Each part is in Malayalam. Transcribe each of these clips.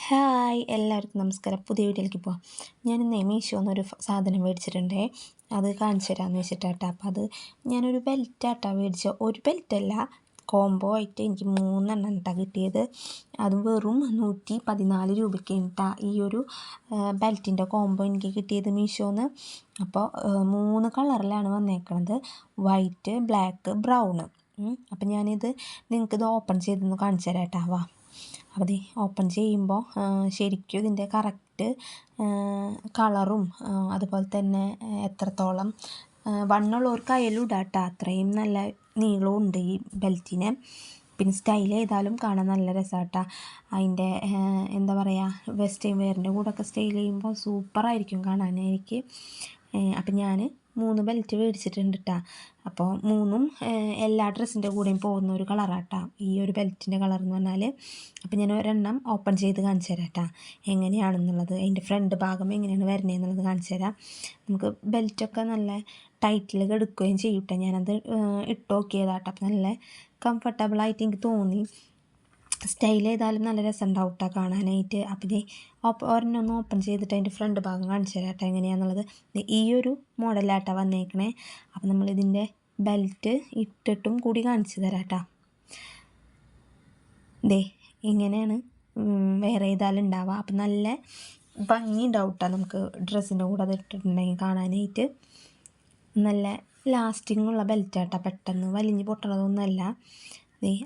ഹായ് എല്ലാവർക്കും നമസ്കാരം. പുതിയ വീഡിയോയിലേക്ക് പോവാം. ഞാനിന്ന് മീഷോന്നൊരു സാധനം മേടിച്ചിട്ടുണ്ടേ. അത് കാണിച്ചു തരാമെന്ന് വെച്ചിട്ടാട്ടോ. അപ്പം അത് ഞാനൊരു ബെൽറ്റാട്ടോ മേടിച്ചത്. ഒരു ബെൽറ്റല്ല, കോംബോ ആയിട്ട് എനിക്ക് 3 എണ്ണം കേട്ടോ കിട്ടിയത്. അതും വെറും 114 രൂപയ്ക്കാണ് കേട്ടോ ഈ ഒരു ബെൽറ്റിൻ്റെ കോംബോ എനിക്ക് കിട്ടിയത് മീഷോന്ന്. അപ്പോൾ 3 കളറിലാണ് വന്നേക്കണത്: വൈറ്റ്, ബ്ലാക്ക്, ബ്രൗണ്. അപ്പം ഞാനിത് നിങ്ങൾക്കിത് ഓപ്പൺ ചെയ്തൊന്ന് കാണിച്ചു തരാം കേട്ടോ. വാ. അപ്പോൾ ഇത് ഓപ്പൺ ചെയ്യുമ്പോൾ ശരിക്കും ഇതിൻ്റെ കറക്റ്റ് കളറും അതുപോലെ തന്നെ എത്രത്തോളം വണ്ണമുള്ളവർക്ക് കയ്യിലും ഇടാം കേട്ടോ. അത്രയും നല്ല നീളവും ഉണ്ട് ഈ ബെൽറ്റിന്. പിന്നെ സ്റ്റൈൽ ചെയ്താലും കാണാൻ നല്ല രസമാണ് കേട്ടോ. അതിൻ്റെ എന്താ പറയുക, വെസ്റ്റേൺ വെയറിൻ്റെ കൂടെയൊക്കെ സ്റ്റൈൽ ചെയ്യുമ്പോൾ സൂപ്പറായിരിക്കും കാണാനായിരിക്കും. അപ്പം ഞാൻ 3 ബെൽറ്റ് മേടിച്ചിട്ടുണ്ട് കേട്ടോ. അപ്പോൾ 3ഉം എല്ലാ ഡ്രസ്സിൻ്റെ കൂടെയും പോകുന്ന ഒരു കളറാട്ടോ ഈ ഒരു ബെൽറ്റിൻ്റെ കളർ എന്ന് പറഞ്ഞാൽ. അപ്പോൾ ഞാൻ ഒരെണ്ണം ഓപ്പൺ ചെയ്ത് കാണിച്ചു തരാം കേട്ടോ, എങ്ങനെയാണെന്നുള്ളത്. അതിൻ്റെ ഫ്രണ്ട് ഭാഗം എങ്ങനെയാണ് വരുന്നതെന്നുള്ളത് കാണിച്ചു തരാം. നമുക്ക് ബെൽറ്റൊക്കെ നല്ല ടൈറ്റിൽ എടുക്കുകയും ചെയ്യും കേട്ടോ. ഞാനത് ഇട്ട് നോക്കിയതാട്ടോ. അപ്പം നല്ല കംഫർട്ടബിളായിട്ട് എനിക്ക് തോന്നി. സ്റ്റൈൽ ചെയ്താലും നല്ല രസം ഉണ്ടാവും കേട്ടോ കാണാനായിട്ട്. അപ്പം ഇത് ഒരെണ്ണം ഓപ്പൺ ചെയ്തിട്ട് അതിൻ്റെ ഫ്രണ്ട് ഭാഗം കാണിച്ചു തരാം കേട്ടോ എങ്ങനെയാണെന്നുള്ളത്. ഈ ഒരു മോഡലാട്ടോ വന്നേക്കണേ. അപ്പം നമ്മളിതിൻ്റെ ബെൽറ്റ് ഇട്ടിട്ടും കൂടി കാണിച്ചു തരാം കേട്ടോ. ദേ ഇങ്ങനെയാണ് വേറെ ചെയ്താലും ഉണ്ടാവുക. അപ്പം നല്ല ഭംഗി ഉണ്ടാവും കേട്ടോ നമുക്ക് ഡ്രസ്സിൻ്റെ കൂടെ അത് ഇട്ടിട്ടുണ്ടെങ്കിൽ കാണാനായിട്ട്. നല്ല ലാസ്റ്റിംഗ് ഉള്ള ബെൽറ്റാട്ടോ, പെട്ടെന്ന് വലിഞ്ഞ് പൊട്ടണതൊന്നുമല്ല.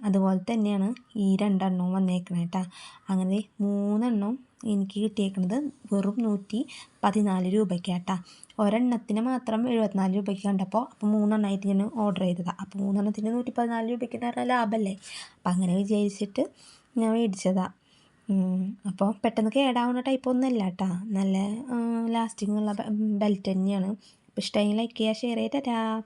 അതുപോലെ തന്നെയാണ് ഈ 2 എണ്ണവും വന്നേക്കണേ കേട്ടോ. അങ്ങനെ 3 എണ്ണം എനിക്ക് കിട്ടിയേക്കണത് വെറും 114 രൂപയ്ക്കാട്ടോ. ഒരെണ്ണത്തിന് മാത്രം 74 രൂപയ്ക്ക് കണ്ടപ്പോൾ അപ്പോൾ 3 എണ്ണമായിട്ട് ഞാൻ ഓർഡർ ചെയ്തതാണ്. അപ്പോൾ 3 എണ്ണത്തിന് 114 രൂപയ്ക്ക് എന്ന് പറഞ്ഞാൽ ലാഭമല്ലേ. അപ്പം അങ്ങനെ വിചാരിച്ചിട്ട് ഞാൻ മേടിച്ചതാണ്. അപ്പോൾ പെട്ടെന്ന് കേടാവുന്ന ടൈപ്പ് ഒന്നുമല്ല കേട്ടോ. നല്ല ലാസ്റ്റിംഗ് ഉള്ള ബെൽറ്റ് തന്നെയാണ്. അപ്പോൾ ഇഷ്ടമെങ്കിൽ ലൈക്ക് ചെയ്യുക, ഷെയർ ചെയ്ത് തരാം.